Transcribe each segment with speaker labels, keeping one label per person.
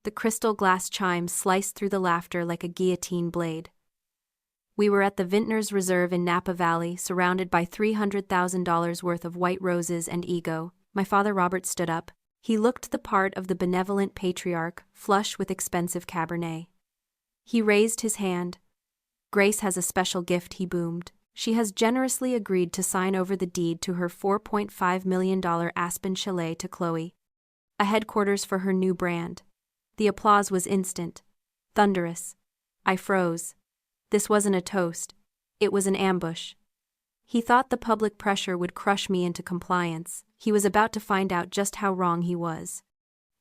Speaker 1: The crystal glass chimes sliced through the laughter like a guillotine blade. We were at the Vintners Reserve in Napa Valley, surrounded by $300,000 worth of white roses and ego. My father Robert stood up. He looked the part of the benevolent patriarch, flush with expensive Cabernet. He raised his hand. "Grace has a special gift," he boomed. "She has generously agreed to sign over the deed to her $4.5 million Aspen chalet to Chloe. A headquarters for her new brand." The applause was instant. Thunderous. I froze. This wasn't a toast. It was an ambush. He thought the public pressure would crush me into compliance. He was about to find out just how wrong he was.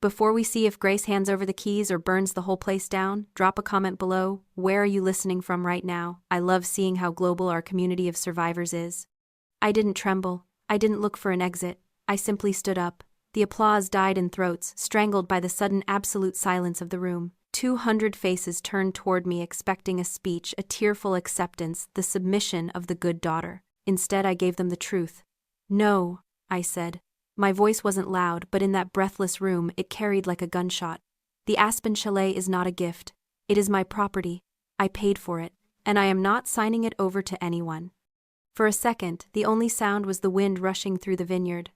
Speaker 1: Before we see if Grace hands over the keys or burns the whole place down, drop a comment below. Where are you listening from right now? I love seeing how global our community of survivors is. I didn't tremble. I didn't look for an exit. I simply stood up. The applause died in throats, strangled by the sudden absolute silence of the room. 200 faces turned toward me expecting a speech, a tearful acceptance, the submission of the good daughter. Instead, I gave them the truth. "No," I said. My voice wasn't loud, but in that breathless room, it carried like a gunshot. "The Aspen Chalet is not a gift. It is my property. I paid for it, and I am not signing it over to anyone." For a second, the only sound was the wind rushing through the vineyard.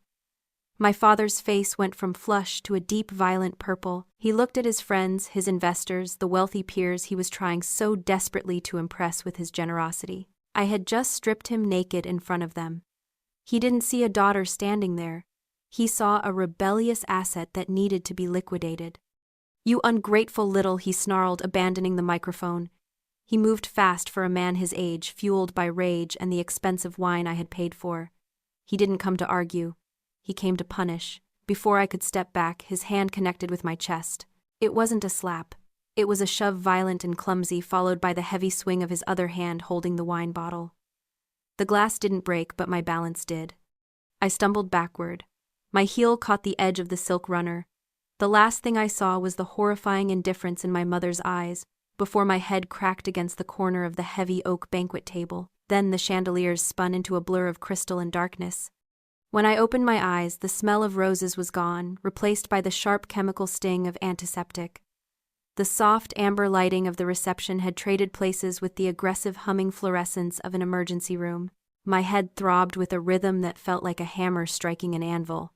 Speaker 1: My father's face went from flush to a deep violent purple. He looked at his friends, his investors, the wealthy peers he was trying so desperately to impress with his generosity. I had just stripped him naked in front of them. He didn't see a daughter standing there. He saw a rebellious asset that needed to be liquidated. "You ungrateful little," he snarled, abandoning the microphone. He moved fast for a man his age, fueled by rage and the expensive wine I had paid for. He didn't come to argue. He came to punish. Before I could step back, his hand connected with my chest. It wasn't a slap. It was a shove, violent and clumsy, followed by the heavy swing of his other hand holding the wine bottle. The glass didn't break, but my balance did. I stumbled backward. My heel caught the edge of the silk runner. The last thing I saw was the horrifying indifference in my mother's eyes, before my head cracked against the corner of the heavy oak banquet table. Then the chandeliers spun into a blur of crystal and darkness. When I opened my eyes, the smell of roses was gone, replaced by the sharp chemical sting of antiseptic. The soft amber lighting of the reception had traded places with the aggressive humming fluorescence of an emergency room. My head throbbed with a rhythm that felt like a hammer striking an anvil.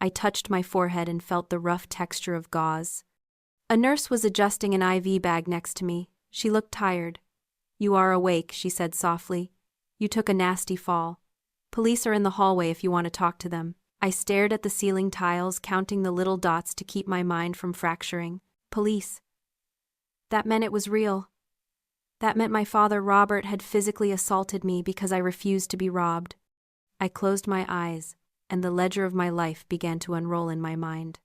Speaker 1: I touched my forehead and felt the rough texture of gauze. A nurse was adjusting an IV bag next to me. She looked tired. "You are awake," she said softly. "You took a nasty fall. Police are in the hallway if you want to talk to them." I stared at the ceiling tiles, counting the little dots to keep my mind from fracturing. Police. That meant it was real. That meant my father Robert had physically assaulted me because I refused to be robbed. I closed my eyes, and the ledger of my life began to unroll in my mind.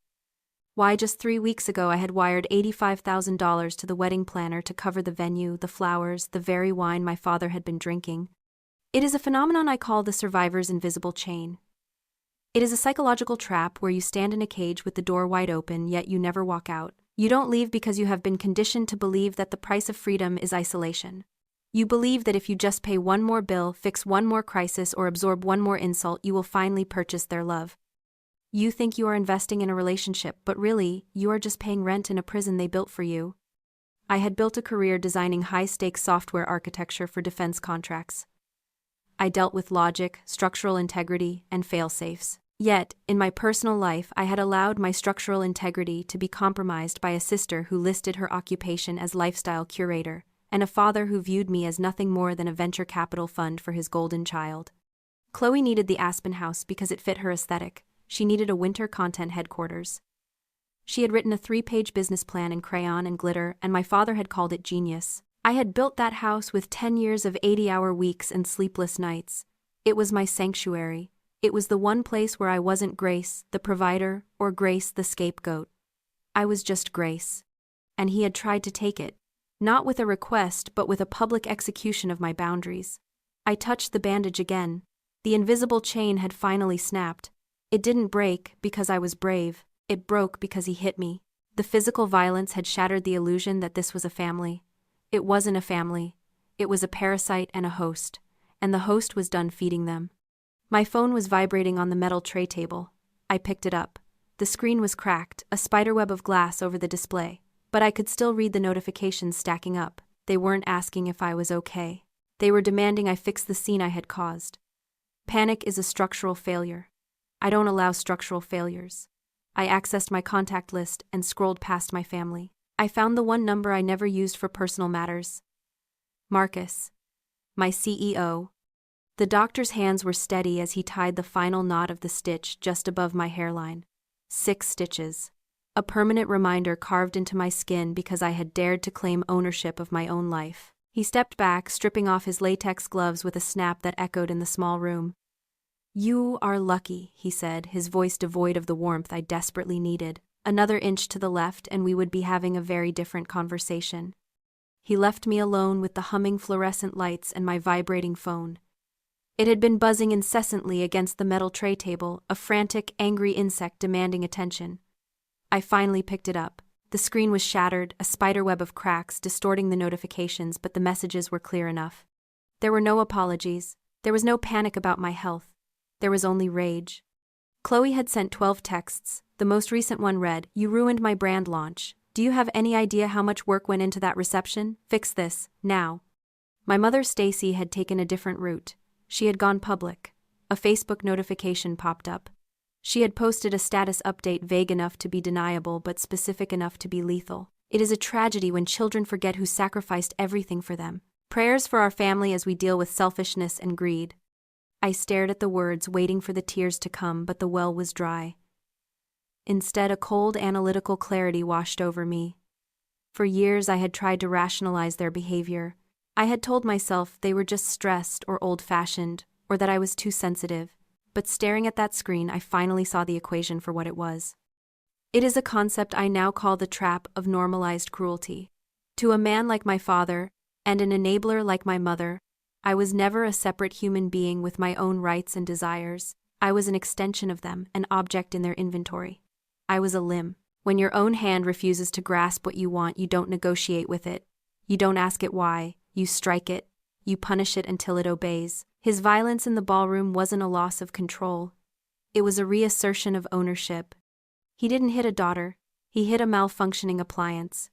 Speaker 1: Why, just 3 weeks ago I had wired $85,000 to the wedding planner to cover the venue, the flowers, the very wine my father had been drinking. It is a phenomenon I call the survivor's invisible chain. It is a psychological trap where you stand in a cage with the door wide open, yet you never walk out. You don't leave because you have been conditioned to believe that the price of freedom is isolation. You believe that if you just pay one more bill, fix one more crisis, or absorb one more insult, you will finally purchase their love. You think you are investing in a relationship, but really, you are just paying rent in a prison they built for you. I had built a career designing high-stakes software architecture for defense contracts. I dealt with logic, structural integrity, and fail-safes. Yet, in my personal life, I had allowed my structural integrity to be compromised by a sister who listed her occupation as lifestyle curator, and a father who viewed me as nothing more than a venture capital fund for his golden child. Chloe needed the Aspen house because it fit her aesthetic. She needed a winter content headquarters. She had written a 3-page business plan in crayon and glitter, and my father had called it genius. I had built that house with 10 years of 80-hour weeks and sleepless nights. It was my sanctuary. It was the one place where I wasn't Grace, the provider, or Grace, the scapegoat. I was just Grace. And he had tried to take it. Not with a request, but with a public execution of my boundaries. I touched the bandage again. The invisible chain had finally snapped. It didn't break because I was brave. It broke because he hit me. The physical violence had shattered the illusion that this was a family. It wasn't a family. It was a parasite and a host. And the host was done feeding them. My phone was vibrating on the metal tray table. I picked it up. The screen was cracked, a spiderweb of glass over the display, but I could still read the notifications stacking up. They weren't asking if I was okay. They were demanding I fix the scene I had caused. Panic is a structural failure. I don't allow structural failures. I accessed my contact list and scrolled past my family. I found the one number I never used for personal matters. Marcus. My CEO. The doctor's hands were steady as he tied the final knot of the stitch just above my hairline. 6 stitches. A permanent reminder carved into my skin because I had dared to claim ownership of my own life. He stepped back, stripping off his latex gloves with a snap that echoed in the small room. "You are lucky," he said, his voice devoid of the warmth I desperately needed. Another inch to the left and we would be having a very different conversation. He left me alone with the humming fluorescent lights and my vibrating phone. It had been buzzing incessantly against the metal tray table, a frantic, angry insect demanding attention. I finally picked it up. The screen was shattered, a spiderweb of cracks distorting the notifications, but the messages were clear enough. There were no apologies. There was no panic about my health. There was only rage. Chloe had sent 12 texts. The most recent one read, "You ruined my brand launch. Do you have any idea how much work went into that reception? Fix this, now." My mother Stacy had taken a different route. She had gone public. A Facebook notification popped up. She had posted a status update vague enough to be deniable but specific enough to be lethal. It is a tragedy when children forget who sacrificed everything for them. Prayers for our family as we deal with selfishness and greed. I stared at the words, waiting for the tears to come, but the well was dry. Instead, a cold, analytical clarity washed over me. For years I had tried to rationalize their behavior. I had told myself they were just stressed or old-fashioned, or that I was too sensitive. But staring at that screen, I finally saw the equation for what it was. It is a concept I now call the trap of normalized cruelty. To a man like my father, and an enabler like my mother, I was never a separate human being with my own rights and desires. I was an extension of them, an object in their inventory. I was a limb. When your own hand refuses to grasp what you want, you don't negotiate with it. You don't ask it why. You strike it. You punish it until it obeys. His violence in the ballroom wasn't a loss of control. It was a reassertion of ownership. He didn't hit a daughter. He hit a malfunctioning appliance.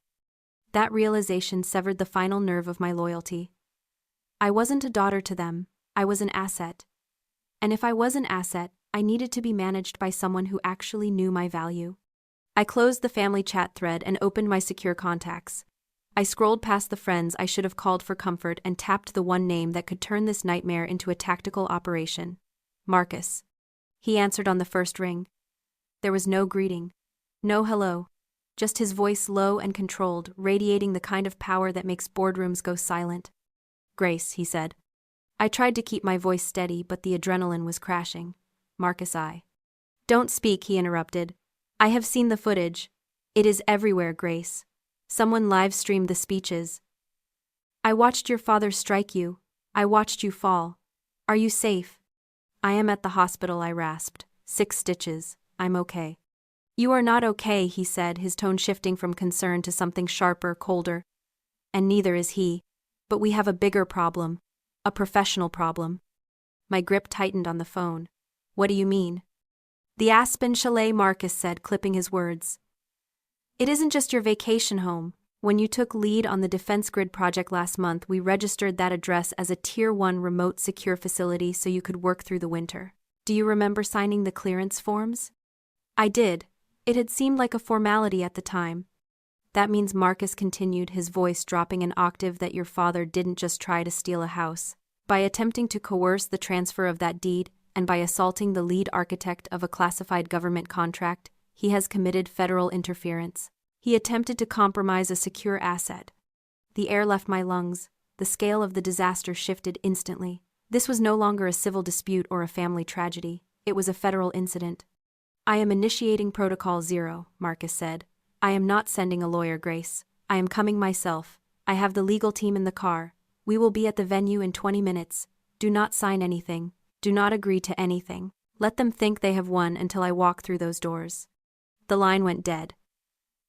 Speaker 1: That realization severed the final nerve of my loyalty. I wasn't a daughter to them. I was an asset. And if I was an asset, I needed to be managed by someone who actually knew my value. I closed the family chat thread and opened my secure contacts. I scrolled past the friends I should have called for comfort and tapped the one name that could turn this nightmare into a tactical operation. Marcus. He answered on the first ring. There was no greeting. No hello. Just his voice low and controlled, radiating the kind of power that makes boardrooms go silent. "Grace," he said. I tried to keep my voice steady, but the adrenaline was crashing. "Marcus, I." "Don't speak," he interrupted. "I have seen the footage. It is everywhere, Grace. Someone live-streamed the speeches. I watched your father strike you. I watched you fall. Are you safe?" "I am at the hospital," I rasped. 6 stitches. "I'm okay." "You are not okay," he said, his tone shifting from concern to something sharper, colder. "And neither is he. But we have a bigger problem. A professional problem." My grip tightened on the phone. "What do you mean?" "The Aspen Chalet," Marcus said, clipping his words. "It isn't just your vacation home. When you took lead on the Defense Grid project last month, we registered that address as a Tier 1 remote secure facility so you could work through the winter. Do you remember signing the clearance forms?" I did. It had seemed like a formality at the time. "That means," Marcus continued, his voice dropping an octave, "that your father didn't just try to steal a house. By attempting to coerce the transfer of that deed, and by assaulting the lead architect of a classified government contract, he has committed federal interference. He attempted to compromise a secure asset." The air left my lungs. The scale of the disaster shifted instantly. This was no longer a civil dispute or a family tragedy. It was a federal incident. "I am initiating Protocol 0, Marcus said. "I am not sending a lawyer, Grace. I am coming myself. I have the legal team in the car. We will be at the venue in 20 minutes. Do not sign anything. Do not agree to anything. Let them think they have won until I walk through those doors." The line went dead.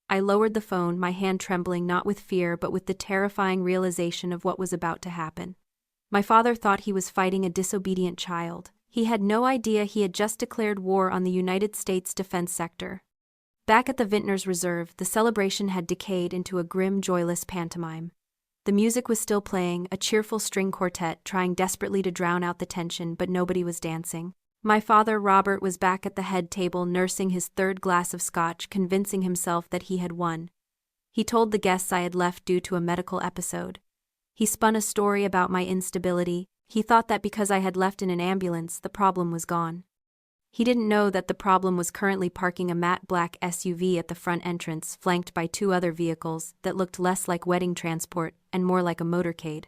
Speaker 1: I lowered the phone, my hand trembling not with fear but with the terrifying realization of what was about to happen. My father thought he was fighting a disobedient child. He had no idea he had just declared war on the United States defense sector. Back at the Vintners Reserve, the celebration had decayed into a grim, joyless pantomime. The music was still playing, a cheerful string quartet trying desperately to drown out the tension, but nobody was dancing. My father, Robert, was back at the head table nursing his third glass of scotch, convincing himself that he had won. He told the guests I had left due to a medical episode. He spun a story about my instability. He thought that because I had left in an ambulance, the problem was gone. He didn't know that the problem was currently parking a matte black SUV at the front entrance, flanked by two other vehicles that looked less like wedding transport and more like a motorcade.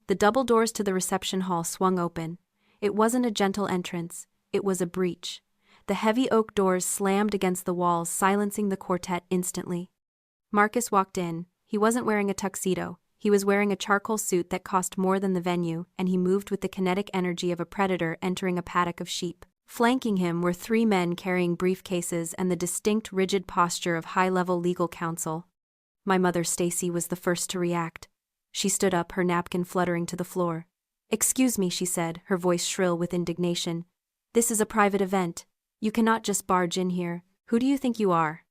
Speaker 1: The double doors to the reception hall swung open. It wasn't a gentle entrance, it was a breach. The heavy oak doors slammed against the walls, silencing the quartet instantly. Marcus walked in. He wasn't wearing a tuxedo. He was wearing a charcoal suit that cost more than the venue, and he moved with the kinetic energy of a predator entering a paddock of sheep. Flanking him were three men carrying briefcases and the distinct, rigid posture of high-level legal counsel. My mother, Stacy, was the first to react. She stood up, her napkin fluttering to the floor. "Excuse me," she said, her voice shrill with indignation. "This is a private event. You cannot just barge in here. Who do you think you are?"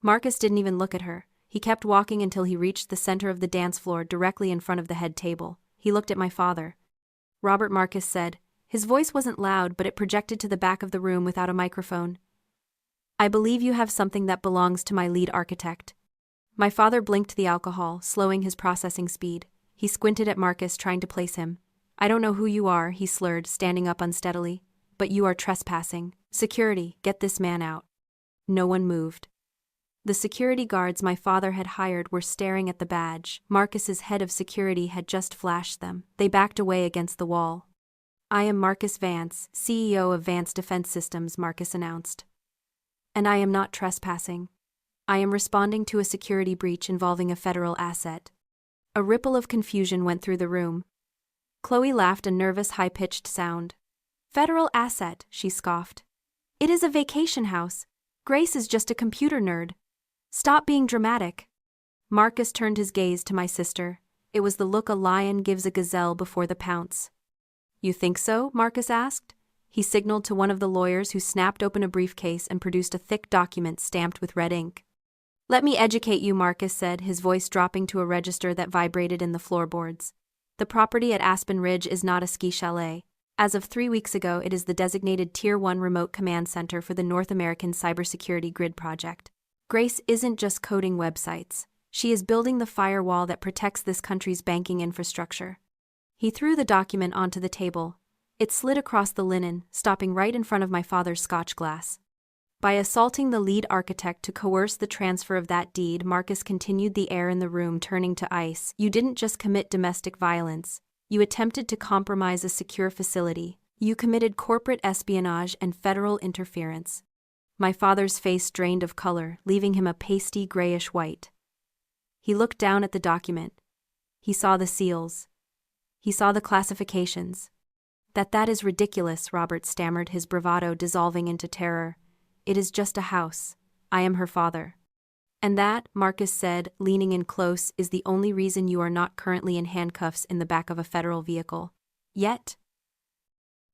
Speaker 1: Marcus didn't even look at her. He kept walking until he reached the center of the dance floor directly in front of the head table. He looked at my father. "Robert," Marcus said. His voice wasn't loud, but it projected to the back of the room without a microphone. "I believe you have something that belongs to my lead architect." My father blinked the alcohol, slowing his processing speed. He squinted at Marcus, trying to place him. "I don't know who you are," he slurred, standing up unsteadily. "But you are trespassing. Security, get this man out." No one moved. The security guards my father had hired were staring at the badge. Marcus's head of security had just flashed them. They backed away against the wall. "I am Marcus Vance, CEO of Vance Defense Systems," Marcus announced. "And I am not trespassing. I am responding to a security breach involving a federal asset." A ripple of confusion went through the room. Chloe laughed, a nervous, high-pitched sound. "Federal asset," she scoffed. "It is a vacation house. Grace is just a computer nerd. Stop being dramatic." Marcus turned his gaze to my sister. It was the look a lion gives a gazelle before the pounce. "You think so?" Marcus asked. He signaled to one of the lawyers, who snapped open a briefcase and produced a thick document stamped with red ink. "Let me educate you," Marcus said, his voice dropping to a register that vibrated in the floorboards. "The property at Aspen Ridge is not a ski chalet. As of 3 weeks ago, it is the designated Tier 1 remote command center for the North American Cybersecurity Grid Project. Grace isn't just coding websites. She is building the firewall that protects this country's banking infrastructure." He threw the document onto the table. It slid across the linen, stopping right in front of my father's scotch glass. By assaulting the lead architect to coerce the transfer of that deed, Marcus continued, the air in the room turning to ice. "You didn't just commit domestic violence. You attempted to compromise a secure facility. You committed corporate espionage and federal interference." My father's face drained of color, leaving him a pasty grayish white. He looked down at the document. He saw the seals. He saw the classifications. That is ridiculous," Robert stammered, his bravado dissolving into terror. "It is just a house. I am her father." "And that," Marcus said, leaning in close, "is the only reason you are not currently in handcuffs in the back of a federal vehicle. Yet."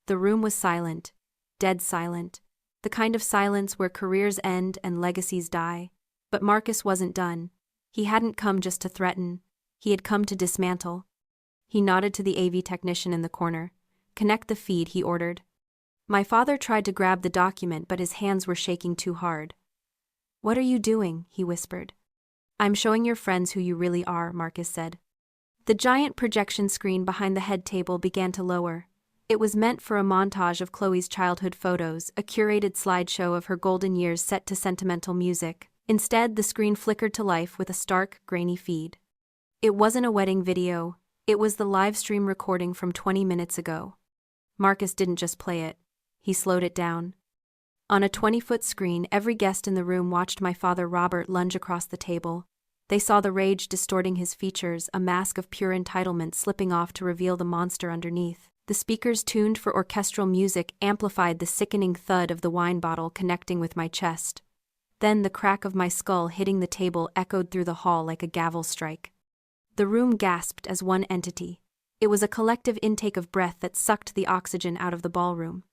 Speaker 1: The room was silent. Dead silent. The kind of silence where careers end and legacies die. But Marcus wasn't done. He hadn't come just to threaten. He had come to dismantle. He nodded to the AV technician in the corner. "Connect the feed," he ordered. My father tried to grab the document, but his hands were shaking too hard. "What are you doing?" he whispered. "I'm showing your friends who you really are," Marcus said. The giant projection screen behind the head table began to lower. It was meant for a montage of Chloe's childhood photos, a curated slideshow of her golden years set to sentimental music. Instead, the screen flickered to life with a stark, grainy feed. It wasn't a wedding video. It was the live stream recording from 20 minutes ago. Marcus didn't just play it. He slowed it down. On a 20-foot screen, every guest in the room watched my father, Robert, lunge across the table. They saw the rage distorting his features, a mask of pure entitlement slipping off to reveal the monster underneath. The speakers, tuned for orchestral music, amplified the sickening thud of the wine bottle connecting with my chest. Then the crack of my skull hitting the table echoed through the hall like a gavel strike. The room gasped as one entity. It was a collective intake of breath that sucked the oxygen out of the ballroom.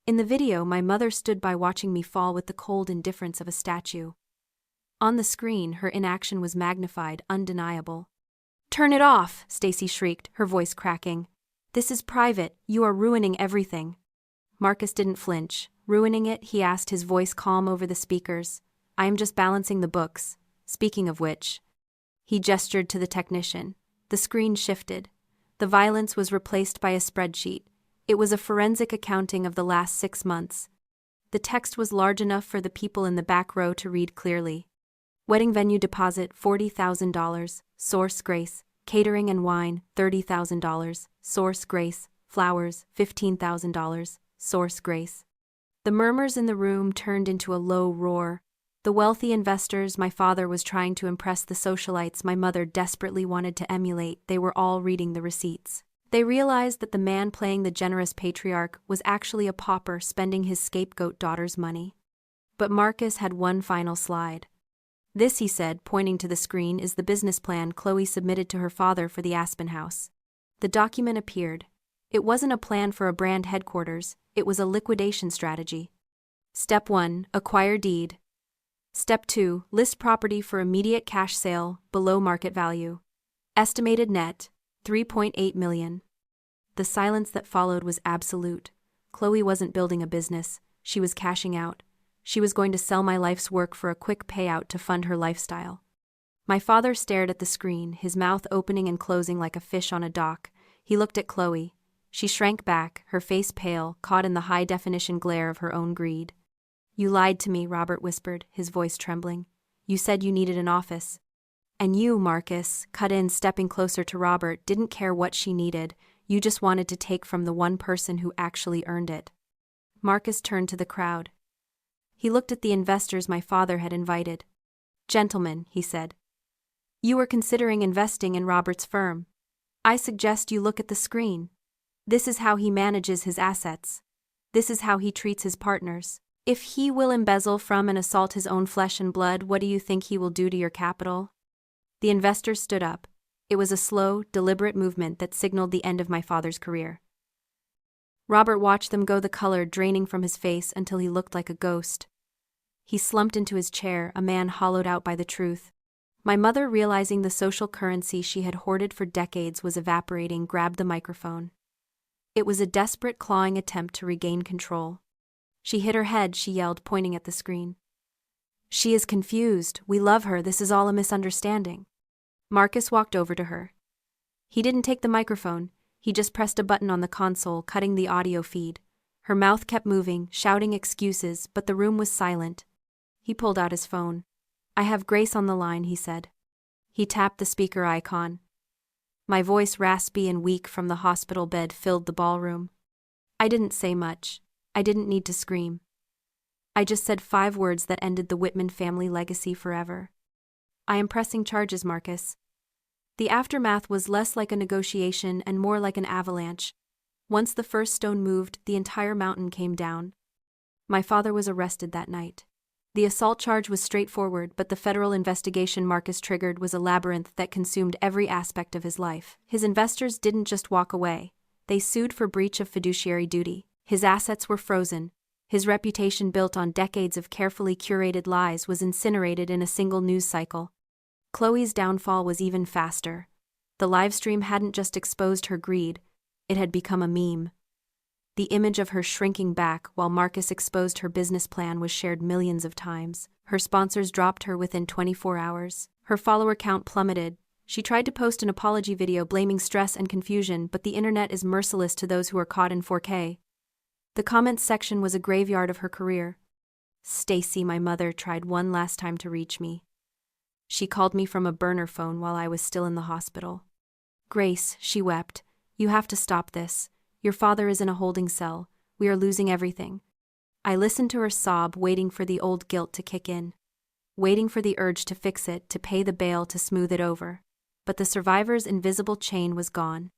Speaker 1: In the video, my mother stood by watching me fall with the cold indifference of a statue. On the screen, her inaction was magnified, undeniable. "Turn it off!" Stacy shrieked, her voice cracking. "This is private, you are ruining everything." Marcus didn't flinch. "Ruining it?" he asked, his voice calm over the speakers. "I am just balancing the books. Speaking of which." He gestured to the technician. The screen shifted. The violence was replaced by a spreadsheet. It was a forensic accounting of the last 6 months. The text was large enough for the people in the back row to read clearly. Wedding venue deposit, $40,000. Source, Grace. Catering and wine, $30,000. Source, Grace. Flowers, $15,000. Source, Grace. The murmurs in the room turned into a low roar. The wealthy investors my father was trying to impress, the socialites my mother desperately wanted to emulate, they were all reading the receipts. They realized that the man playing the generous patriarch was actually a pauper spending his scapegoat daughter's money. But Marcus had one final slide. "This," he said, pointing to the screen, "is the business plan Chloe submitted to her father for the Aspen House." The document appeared. It wasn't a plan for a brand headquarters, it was a liquidation strategy. Step 1, acquire deed. Step 2, list property for immediate cash sale, below market value. Estimated net, $3.8 million. The silence that followed was absolute. Chloe wasn't building a business, she was cashing out. She was going to sell my life's work for a quick payout to fund her lifestyle. My father stared at the screen, his mouth opening and closing like a fish on a dock. He looked at Chloe. She shrank back, her face pale, caught in the high-definition glare of her own greed. "You lied to me," Robert whispered, his voice trembling. "You said you needed an office." "And you," Marcus cut in, stepping closer to Robert, "didn't care what she needed. You just wanted to take from the one person who actually earned it." Marcus turned to the crowd. He looked at the investors my father had invited. "Gentlemen," he said, "you were considering investing in Robert's firm. I suggest you look at the screen. This is how he manages his assets. This is how he treats his partners. If he will embezzle from and assault his own flesh and blood, what do you think he will do to your capital?" The investors stood up. It was a slow, deliberate movement that signaled the end of my father's career. Robert watched them go, the color draining from his face until he looked like a ghost. He slumped into his chair, a man hollowed out by the truth. My mother, realizing the social currency she had hoarded for decades was evaporating, grabbed the microphone. It was a desperate, clawing attempt to regain control. "She hit her head," she yelled, pointing at the screen. "She is confused. We love her. This is all a misunderstanding." Marcus walked over to her. He didn't take the microphone, he just pressed a button on the console, cutting the audio feed. Her mouth kept moving, shouting excuses, but the room was silent. He pulled out his phone. "I have Grace on the line," he said. He tapped the speaker icon. My voice, raspy and weak from the hospital bed, filled the ballroom. I didn't say much. I didn't need to scream. I just said 5 words that ended the Whitman family legacy forever. "I am pressing charges, Marcus." The aftermath was less like a negotiation and more like an avalanche. Once the first stone moved, the entire mountain came down. My father was arrested that night. The assault charge was straightforward, but the federal investigation Marcus triggered was a labyrinth that consumed every aspect of his life. His investors didn't just walk away. They sued for breach of fiduciary duty. His assets were frozen. His reputation, built on decades of carefully curated lies, was incinerated in a single news cycle. Chloe's downfall was even faster. The livestream hadn't just exposed her greed, it had become a meme. The image of her shrinking back while Marcus exposed her business plan was shared millions of times. Her sponsors dropped her within 24 hours. Her follower count plummeted. She tried to post an apology video blaming stress and confusion, but the internet is merciless to those who are caught in 4K. The comments section was a graveyard of her career. Stacy, my mother, tried one last time to reach me. She called me from a burner phone while I was still in the hospital. "Grace," she wept, "you have to stop this. Your father is in a holding cell. We are losing everything." I listened to her sob, waiting for the old guilt to kick in. Waiting for the urge to fix it, to pay the bail, to smooth it over. But the survivor's invisible chain was gone.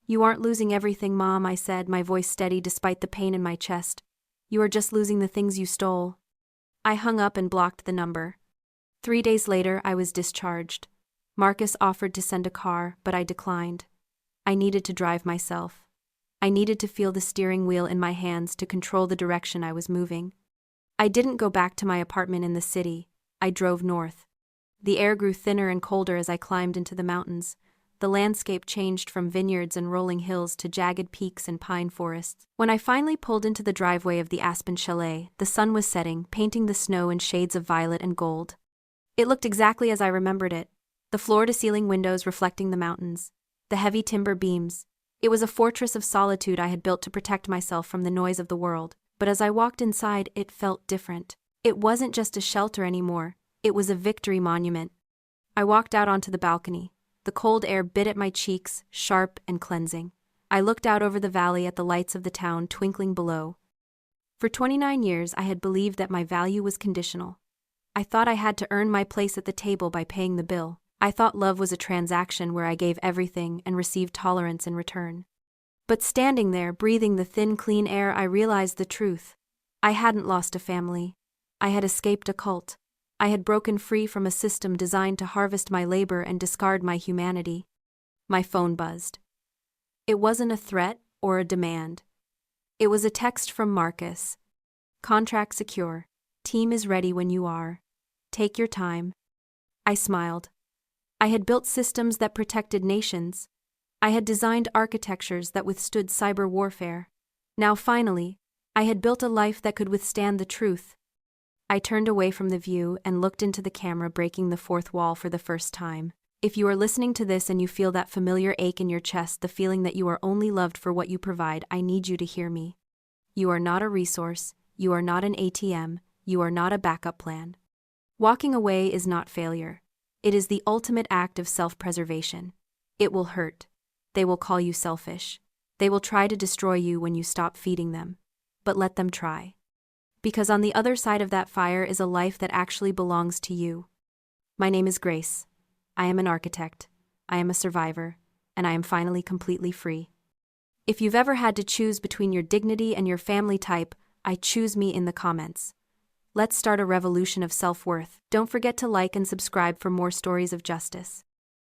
Speaker 1: "You aren't losing everything, Mom," I said, my voice steady despite the pain in my chest. "You are just losing the things you stole." I hung up and blocked the number. 3 days later, I was discharged. Marcus offered to send a car, but I declined. I needed to drive myself. I needed to feel the steering wheel in my hands to control the direction I was moving. I didn't go back to my apartment in the city. I drove north. The air grew thinner and colder as I climbed into the mountains. The landscape changed from vineyards and rolling hills to jagged peaks and pine forests. When I finally pulled into the driveway of the Aspen Chalet, the sun was setting, painting the snow in shades of violet and gold. It looked exactly as I remembered it, the floor-to-ceiling windows reflecting the mountains, the heavy timber beams. It was a fortress of solitude I had built to protect myself from the noise of the world, but as I walked inside, it felt different. It wasn't just a shelter anymore, it was a victory monument. I walked out onto the balcony. The cold air bit at my cheeks, sharp and cleansing. I looked out over the valley at the lights of the town twinkling below. For 29 years, I had believed that my value was conditional. I thought I had to earn my place at the table by paying the bill. I thought love was a transaction where I gave everything and received tolerance in return. But standing there, breathing the thin, clean air, I realized the truth. I hadn't lost a family. I had escaped a cult. I had broken free from a system designed to harvest my labor and discard my humanity. My phone buzzed. It wasn't a threat or a demand. It was a text from Marcus. Contract secure. Team is ready when you are. Take your time. I smiled. I had built systems that protected nations. I had designed architectures that withstood cyber warfare. Now finally, I had built a life that could withstand the truth. I turned away from the view and looked into the camera, breaking the fourth wall for the first time. If you are listening to this and you feel that familiar ache in your chest, the feeling that you are only loved for what you provide, I need you to hear me. You are not a resource, you are not an ATM, you are not a backup plan. Walking away is not failure. It is the ultimate act of self-preservation. It will hurt. They will call you selfish. They will try to destroy you when you stop feeding them. But let them try. Because on the other side of that fire is a life that actually belongs to you. My name is Grace. I am an architect. I am a survivor. And I am finally completely free. If you've ever had to choose between your dignity and your family type, I choose me in the comments. Let's start a revolution of self-worth. Don't forget to like and subscribe for more stories of justice.